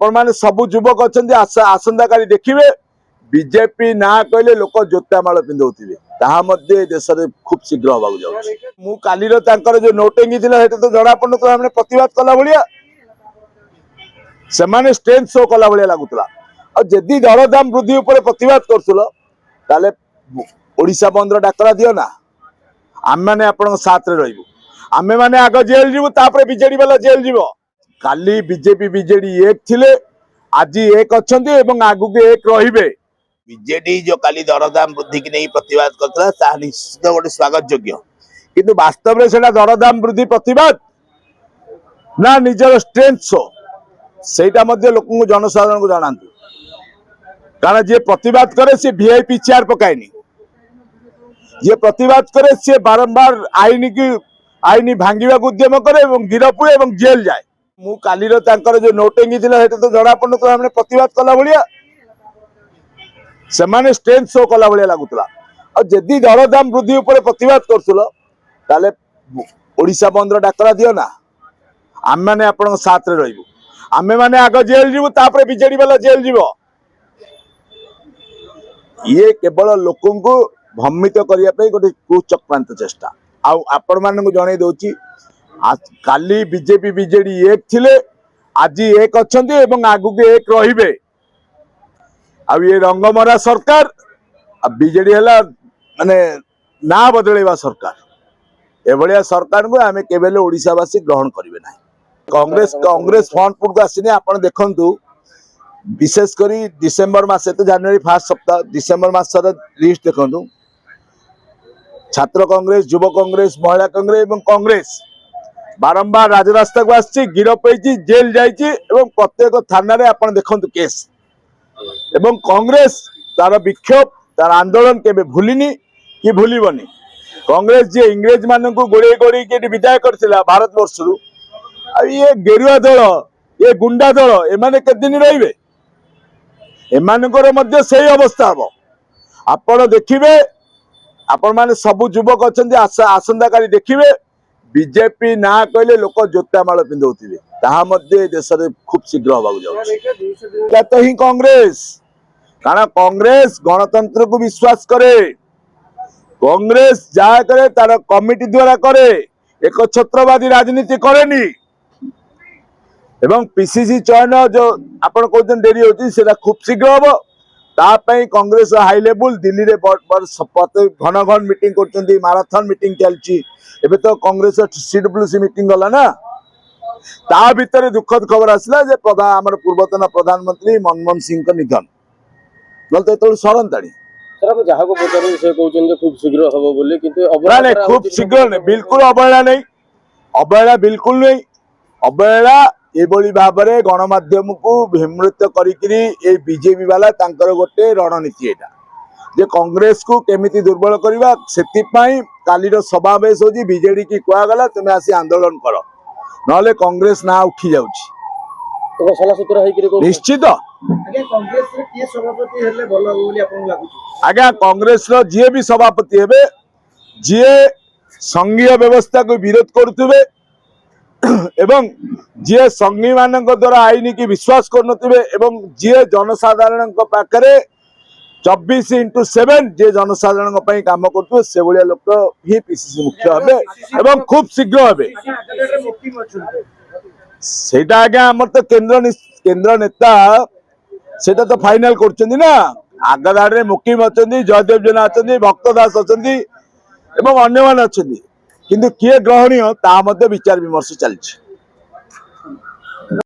आपने सबु युवक अच्छा आसंता काली देखिए बीजेपी ना कहले लोक जोतामाल पिंधुवे ताहा देश में खूब शीघ्र हवा जाऊँ काली जो नोटिंग तो जना पड़े प्रतिवाद कला भाया से स्ट्रेंथ शो कला भाया लगुला जदि दरदाम वृद्धि उपर प्रतिवाद कर ओडिशा बंद डाकरा दियो ना आम मैंने आपण साथ रही आमे मैंने आग जेल जीवु तापर बीजेडी वाला जेल जीव काली बीजेपी बीजेडी एक थिले आज एक अच्छे आगु के एक रहिबे बीजेडी जो काली दरदाम वृद्धि की नहीं प्रतिवाद करता निश्चित गोटे स्वागत योग्य किंतु वास्तव में सेटा दरदाम वृद्धि प्रतिवाद ना निजर स्ट्रेंथ शो सेटा मध्य लोक जनसाधारण को जनातु कारण जे प्रतिवाद करे सी वीआईपी चेयर पकायनी जे प्रतिवाद करे सी बारंबार आईन भांगा उद्यम करे गिरफ हुए जेल जाए मु काली जो नोटिंग तो जना पड़े प्रतिवाद कला भाया से स्ट्रेंथ शो कला भाया लगुला जदि दरदाम वृद्धि उपर प्रतिवाद कर ओडिशा बंद डाकरा दियो ना आम मैंने आपण साथ रही आमे मैंने आग जेल जीवु तापर बीजेडी वाला जेल जीव ये केवल लोक भ्रमित करने गोटे कुचक्रांत चेष्टा आपण मान जन दौची काली बीजेपी बीजेडी एक थिले आज एक अच्छे आगु के एक रहिबे ये रंगमरा सरकार बीजेडी है माने ना बदलैवा सरकार एभलिया सरकार को आम केवल ओडिशावासी ग्रहण करेंगे ना कांग्रेस फ्रंट फुट को आसनी आप देखु विशेषकर डिसेम्बर मास तो जनवरी फास्ट सप्ताह डिसेम्बर मास लिस्ट देखु छात्र कांग्रेस युव कांग्रेस महिला कांग्रेस और कांग्रेस बारंबार राजरास्ता को आसी गिरफ होती जेल जाइए प्रत्येक थाना आप देखु केस एवं कांग्रेस तार विक्षोभ तार आंदोलन के भूलिनी कि भूलबनी कांग्रेस जी इंग्रेज मान गोड़े गोड़े विदाय करथिला भारत वर्ष ये गेरुआ दल ये गुंडा दल एमाने के दिन रहिबे एमानकर से अवस्था हम आपण देखिए आपण माने सबु युवक अच्छा आसंता काली देखिए बीजेपी ना कहले लोक जोतामाल पिंधुवे ताहा देश में खूब शीघ्र हवा जाऊँ तो ही कांग्रेस कारण कांग्रेस गणतंत्र को विश्वास करे कांग्रेस जहाँ करे तार कमिटी द्वारा करे एक छत्रवादी राजनीति करेनी एवं पीसीसी चयन जो आपण कहते डेरी होता खूब शीघ्र हम तापाई कांग्रेस हाई लेवल दिल्ली रे घन घन मीटिंग कर माराथन मीटिंग चलती एबे तो कांग्रेस सीडब्ल्यूसी मीटिंग गला ना ता भीतर दुखद खबर आसला जे आमर पूर्वतन प्रधानमंत्री मनमोहन सिंह का निधन नल तो सरंताणी खूब शीघ्र हम बोली खूब शीघ्र नहीं बिल्कुल अवहेला नहीं अवहेला बिल्कुल नहीं अवहेला एभली भाव में गणमाध्यम को विमृत करी बीजेपी वाला गोटे रणनीति यहाँ जे कांग्रेस को केमिति दुर्बल करवा से काली समावेश हो बीजेडी की कहगला तुम्हें आसी आंदोलन कर ना कांग्रेस ना उठी जाऊँ निश्चित आज्ञा कांग्रेस जी भी सभापति हे जी संघीय व्यवस्था को विरोध करुवे एवं जी संघी मान द्वारा आईन की विश्वास कर जी जनसाधारण पाखे 24x7 जे जनसाधारण काम कर से भाया लोक ही पीसीसी मुख्य हे खूब शीघ्र हे सेटा आज्ञा आम तो केंद्र नेता सेटा तो फाइनल करना आगदाड़े मुकिम अच्छा जयदेव जेना अच्छा भक्त दास अच्छा अन्य मान अच्छा किंतु किए ग्रहणीय ता विचार विमर्श चलती।